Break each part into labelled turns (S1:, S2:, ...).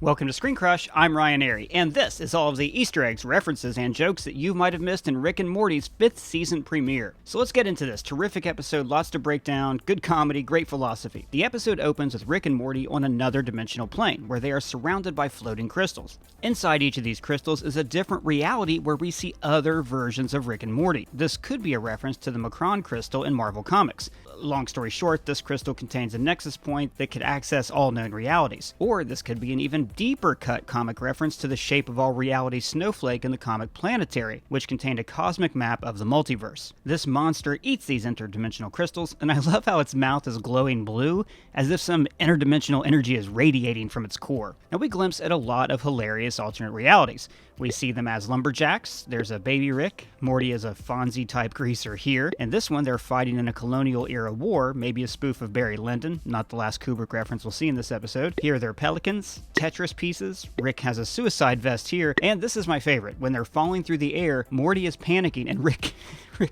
S1: Welcome to ScreenCrush, I'm Ryan Airy, and this is all of the Easter eggs, references, and jokes that you might have missed in Rick and Morty's 5th season premiere. So let's get into this terrific episode, lots to break down, good comedy, great philosophy. The episode opens with Rick and Morty on another dimensional plane, where they are surrounded by floating crystals. Inside each of these crystals is a different reality where we see other versions of Rick and Morty. This could be a reference to the Macron crystal in Marvel Comics. Long story short, this crystal contains a nexus point that could access all known realities. Or this could be an even deeper cut comic reference to the Shape of All Reality snowflake in the comic Planetary, which contained a cosmic map of the multiverse. This monster eats these interdimensional crystals, and I love how its mouth is glowing blue, as if some interdimensional energy is radiating from its core. Now we glimpse at a lot of hilarious alternate realities. We see them as lumberjacks, there's a baby Rick, Morty is a Fonzie-type greaser here, and this one they're fighting in a colonial-era war, maybe a spoof of Barry Lyndon, not the last Kubrick reference we'll see in this episode. Here they're pelicans, Tetris pieces, Rick has a suicide vest here, and this is my favorite. When they're falling through the air, Morty is panicking, and Rick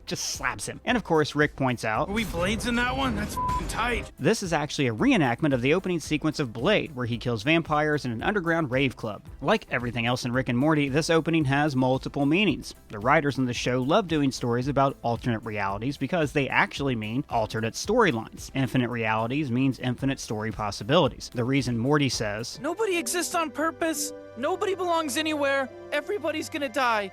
S1: just slaps him. And of course, Rick points out,
S2: "Are we Blades in that one? That's f***ing tight."
S1: This is actually a reenactment of the opening sequence of Blade, where he kills vampires in an underground rave club. Like everything else in Rick and Morty, this opening has multiple meanings. The writers on the show love doing stories about alternate realities because they actually mean alternate storylines. Infinite realities means infinite story possibilities. The reason Morty says,
S2: "Nobody exists on purpose. Nobody belongs anywhere. Everybody's gonna die.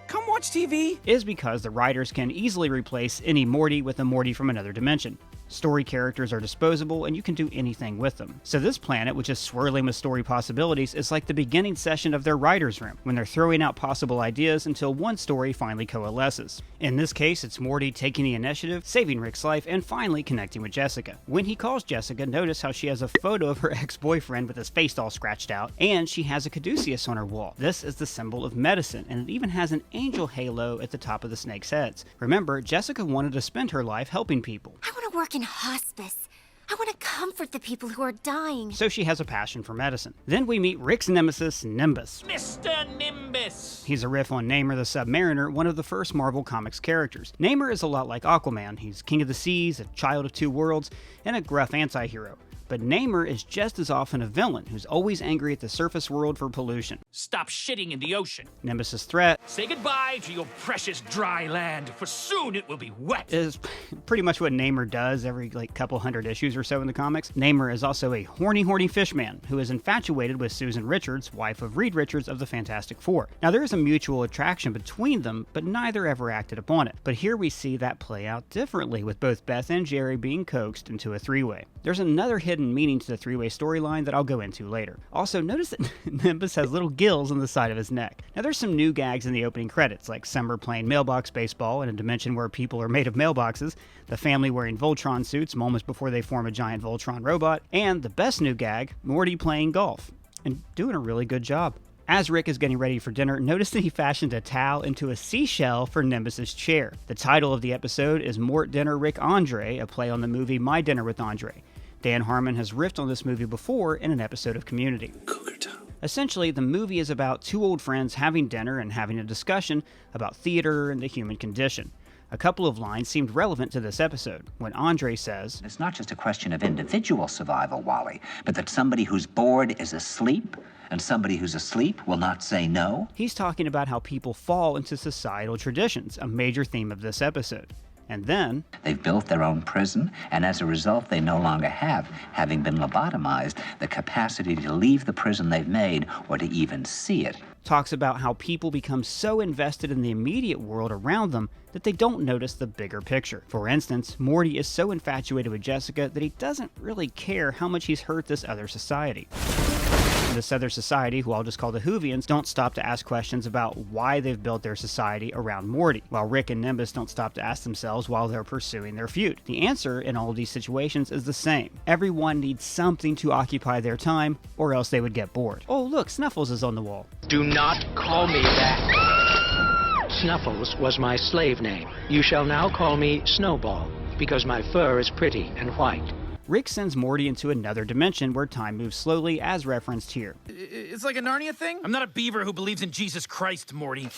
S2: Come watch TV,"
S1: is because the writers can easily replace any Morty with a Morty from another dimension. Story characters are disposable, and you can do anything with them. So this planet, which is swirling with story possibilities, is like the beginning session of their writer's room, when they're throwing out possible ideas until one story finally coalesces. In this case, it's Morty taking the initiative, saving Rick's life, and finally connecting with Jessica. When he calls Jessica, notice how she has a photo of her ex-boyfriend with his face all scratched out, and she has a caduceus on her wall. This is the symbol of medicine, and it even has an angel halo at the top of the snake's heads. Remember, Jessica wanted to spend her life helping people.
S3: I want to work in hospice. I want to comfort the people who are dying.
S1: So she has a passion for medicine. Then we meet Rick's nemesis, Nimbus.
S2: Mr. Nimbus.
S1: He's a riff on Namor the Submariner, one of the first Marvel Comics characters. Namor is a lot like Aquaman. He's king of the seas, a child of two worlds, and a gruff anti-hero. But Namor is just as often a villain who's always angry at the surface world for pollution.
S2: Stop shitting in the ocean.
S1: Nimbus's threat
S2: Say goodbye to your precious dry land, for soon it will be wet.
S1: is pretty much what Namor does every couple hundred issues or so in the comics. Namor is also a horny fishman who is infatuated with Susan Richards, wife of Reed Richards of the Fantastic Four. Now there is a mutual attraction between them, but neither ever acted upon it. But here we see that play out differently, with both Beth and Jerry being coaxed into a three-way. There's another hidden meaning to the three-way storyline that I'll go into later. Also, notice that Nimbus has little gills on the side of his neck. Now there's some new gags in the opening credits, like Summer playing mailbox baseball in a dimension where people are made of mailboxes, the family wearing Voltron suits moments before they form a giant Voltron robot, and the best new gag, Morty playing golf, and doing a really good job. As Rick is getting ready for dinner, notice that he fashioned a towel into a seashell for Nimbus's chair. The title of the episode is Mort Dinner, Rick Andre, a play on the movie My Dinner with Andre. Dan Harmon has riffed on this movie before in an episode of Community. Essentially, the movie is about two old friends having dinner and having a discussion about theater and the human condition. A couple of lines seemed relevant to this episode, when Andre says,
S4: "It's not just a question of individual survival, Wally, but that somebody who's bored is asleep, and somebody who's asleep will not say no."
S1: He's talking about how people fall into societal traditions, a major theme of this episode. And then,
S4: They've built their own prison, and as a result, they no longer have, having been lobotomized, the capacity to leave the prison they've made or to even see it.
S1: talks about how people become so invested in the immediate world around them that they don't notice the bigger picture. For instance, Morty is so infatuated with Jessica that he doesn't really care how much he's hurt this other society. This other society, who I'll just call the Whovians, don't stop to ask questions about why they've built their society around Morty, while Rick and Nimbus don't stop to ask themselves while they're pursuing their feud. The answer in all of these situations is the same. Everyone needs something to occupy their time, or else they would get bored. Oh look, Snuffles is on the wall.
S5: Do not call me that. Snuffles was my slave name. You shall now call me Snowball, because my fur is pretty and white.
S1: Rick sends Morty into another dimension where time moves slowly, as referenced here.
S2: It's like a Narnia thing? I'm not a beaver who believes in Jesus Christ, Morty.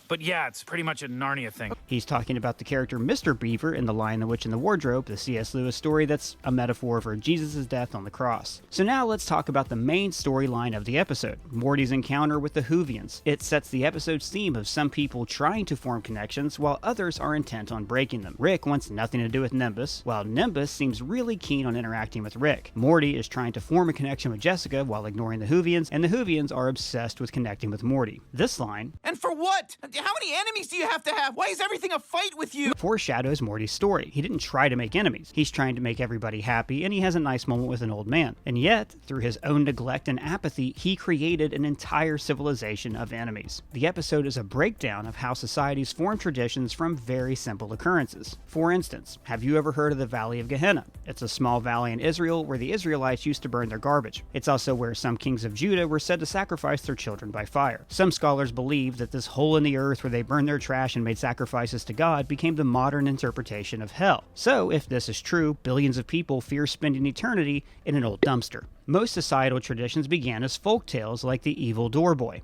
S2: But yeah, it's pretty much a Narnia thing.
S1: He's talking about the character Mr. Beaver in The Lion, the Witch, and the Wardrobe, the C.S. Lewis story that's a metaphor for Jesus' death on the cross. So now let's talk about the main storyline of the episode, Morty's encounter with the Whovians. It sets the episode's theme of some people trying to form connections while others are intent on breaking them. Rick wants nothing to do with Nimbus, while Nimbus seems really keen on interacting with Rick. Morty is trying to form a connection with Jessica while ignoring the Whovians, and the Whovians are obsessed with connecting with Morty. This line,
S2: And for what? How many enemies do you have to have? Why is everything a fight with you?
S1: foreshadows Morty's story. He didn't try to make enemies. He's trying to make everybody happy, and he has a nice moment with an old man. And yet, through his own neglect and apathy, he created an entire civilization of enemies. The episode is a breakdown of how societies form traditions from very simple occurrences. For instance, have you ever heard of the Valley of Gehenna? It's a small valley in Israel where the Israelites used to burn their garbage. It's also where some kings of Judah were said to sacrifice their children by fire. Some scholars believe that this hole in the earth where they burned their trash and made sacrifices to God became the modern interpretation of hell. So, if this is true, billions of people fear spending eternity in an old dumpster. Most societal traditions began as folk tales like the evil doorboy.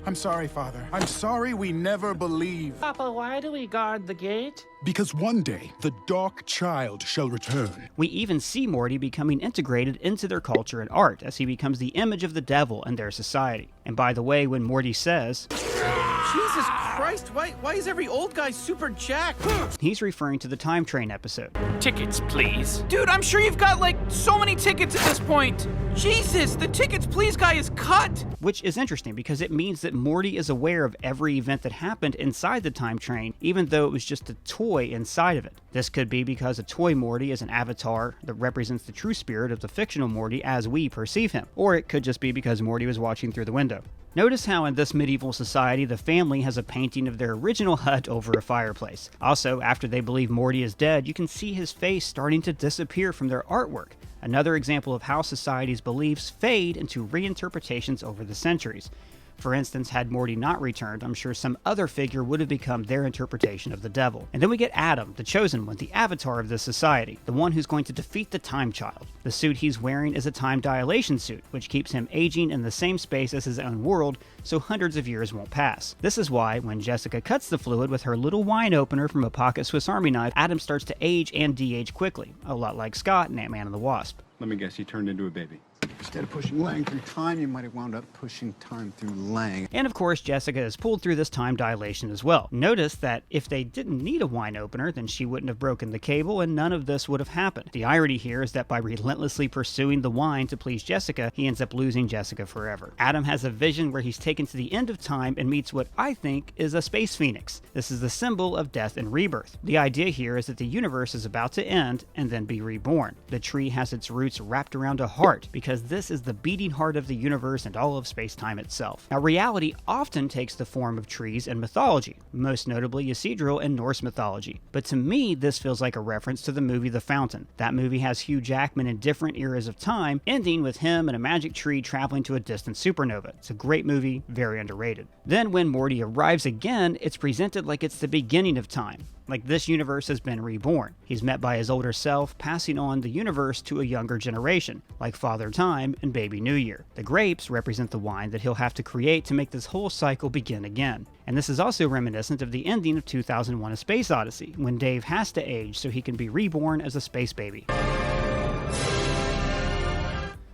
S6: I'm sorry, Father. I'm sorry we never believed.
S5: Papa, why do we guard the gate?
S6: Because one day, the dark child shall return.
S1: We even see Morty becoming integrated into their culture and art as he becomes the image of the devil in their society. And by the way, when Morty says,
S2: Jesus Christ, why is every old guy super jacked?
S1: he's referring to the Time Train episode.
S2: Tickets, please. Dude, I'm sure you've got like so many tickets at this point. Jesus, the tickets please guy is cut.
S1: Which is interesting because it means that Morty is aware of every event that happened inside the Time Train, even though it was just a toy inside of it. This could be because a toy Morty is an avatar that represents the true spirit of the fictional Morty as we perceive him. Or it could just be because Morty was watching through the window. Notice how in this medieval society, the family has a painting of their original hut over a fireplace. Also, after they believe Morty is dead, you can see his face starting to disappear from their artwork. Another example of how society's beliefs fade into reinterpretations over the centuries. For instance, had Morty not returned, I'm sure some other figure would have become their interpretation of the devil. And then we get Adam, the chosen one, the avatar of this society, the one who's going to defeat the Time Child. The suit he's wearing is a time dilation suit, which keeps him aging in the same space as his own world, so hundreds of years won't pass. This is why, when Jessica cuts the fluid with her little wine opener from a pocket Swiss Army knife, Adam starts to age and de-age quickly, a lot like Scott in Ant-Man and the Wasp.
S7: Let me guess, he turned into a baby.
S8: Instead of pushing Lang through time, you might have wound up pushing time through Lang.
S1: And of course, Jessica is pulled through this time dilation as well. Notice that if they didn't need a wine opener, then she wouldn't have broken the cable and none of this would have happened. The irony here is that by relentlessly pursuing the wine to please Jessica, he ends up losing Jessica forever. Adam has a vision where he's taken to the end of time and meets what I think is a space phoenix. This is the symbol of death and rebirth. The idea here is that the universe is about to end and then be reborn. The tree has its roots wrapped around a heart because this is the beating heart of the universe and all of space-time itself. Now, reality often takes the form of trees and mythology, most notably Ysidril in Norse mythology. But to me, this feels like a reference to the movie The Fountain. That movie has Hugh Jackman in different eras of time, ending with him and a magic tree traveling to a distant supernova. It's a great movie, very underrated. Then when Morty arrives again, it's presented like it's the beginning of time. Like this universe has been reborn. He's met by his older self, passing on the universe to a younger generation, like Father Time and Baby New Year. The grapes represent the wine that he'll have to create to make this whole cycle begin again. And this is also reminiscent of the ending of 2001: A Space Odyssey, when Dave has to age so he can be reborn as a space baby.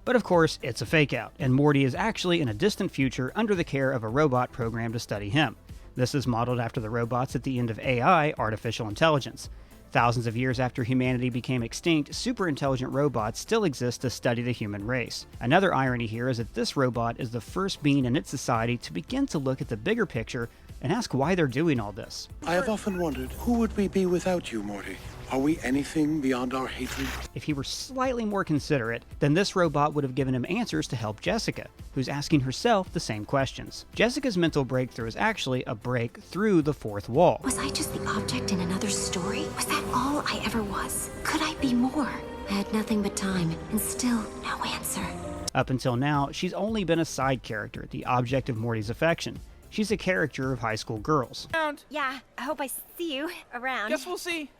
S1: But of course, it's a fake out, and Morty is actually in a distant future under the care of a robot programmed to study him. This is modeled after the robots at the end of AI, artificial intelligence. Thousands of years after humanity became extinct, super intelligent robots still exist to study the human race. Another irony here is that this robot is the first being in its society to begin to look at the bigger picture and ask why they're doing all this.
S9: I have often wondered, who would we be without you, Morty? Are we anything beyond our hatred?
S1: If he were slightly more considerate, then this robot would have given him answers to help Jessica, who's asking herself the same questions. Jessica's mental breakthrough is actually a break through the fourth wall.
S3: Was I just the object in another story? Was that all I ever was? Could I be more? I had nothing but time, and still no answer.
S1: Up until now, she's only been a side character, the object of Morty's affection. She's a character of high school girls.
S3: Yeah, I hope I see you around.
S2: Guess we'll see.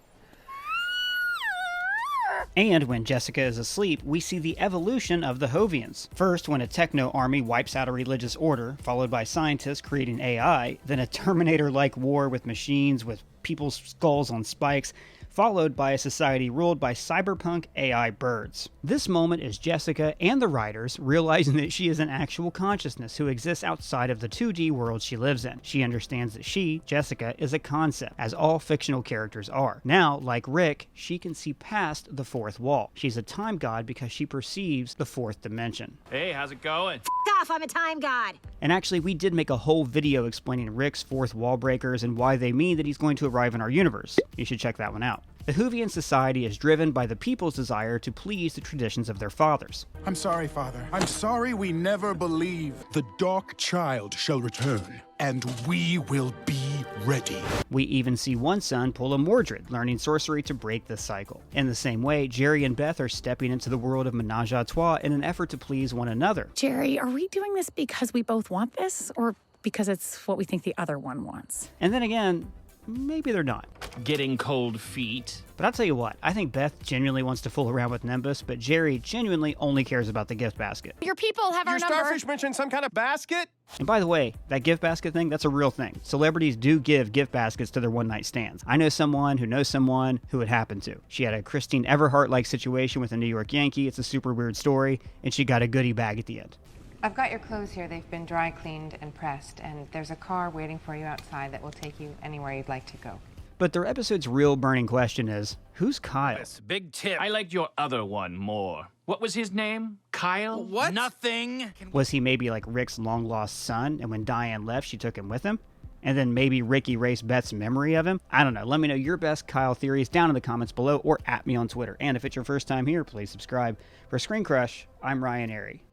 S2: there?
S1: And when Jessica is asleep, we see the evolution of the Whovians. First, when a techno army wipes out a religious order, followed by scientists creating AI, then a Terminator-like war with machines with people's skulls on spikes, followed by a society ruled by cyberpunk AI birds. This moment is Jessica and the writers realizing that she is an actual consciousness who exists outside of the 2D world she lives in. She understands that she, Jessica, is a concept, as all fictional characters are. Now, like Rick, she can see past the fourth wall. She's a time god because she perceives the fourth dimension.
S2: Hey, how's it going?
S3: Off, I'm a time god.
S1: And actually, we did make a whole video explaining Rick's fourth wall breakers and why they mean that he's going to arrive in our universe. You should check that one out. The Whovian Society is driven by the people's desire to please the traditions of their fathers.
S6: I'm sorry, Father. I'm sorry we never believed. The Dark Child shall return, and we will be ready.
S1: We even see one son pull a Mordred, learning sorcery to break this cycle. In the same way, Jerry and Beth are stepping into the world of Menage a Trois in an effort to please one another.
S7: Jerry, are we doing this because we both want this, or because it's what we think the other one wants?
S1: And then again, maybe they're not.
S2: Getting cold feet.
S1: But I'll tell you what, I think Beth genuinely wants to fool around with Nimbus, but Jerry genuinely only cares about the gift basket.
S7: Your people have our number.
S6: Your starfish mentioned some kind of basket?
S1: And by the way, that gift basket thing, that's a real thing. Celebrities do give gift baskets to their one-night stands. I know someone who it happened to. She had a Christine Everhart-like situation with a New York Yankee. It's a super weird story, and she got a goodie bag at the end.
S10: I've got your clothes here. They've been dry cleaned and pressed, and there's a car waiting for you outside that will take you anywhere you'd like to go.
S1: But their episode's real burning question is, who's Kyle?
S2: Big tip. I liked your other one more. What was his name? Kyle?
S11: What?
S2: Nothing.
S1: Was he maybe like Rick's long-lost son, and when Diane left, she took him with him? And then maybe Rick erased Beth's memory of him? I don't know. Let me know your best Kyle theories down in the comments below or at me on Twitter. And if it's your first time here, please subscribe. For ScreenCrush, I'm Ryan Airy.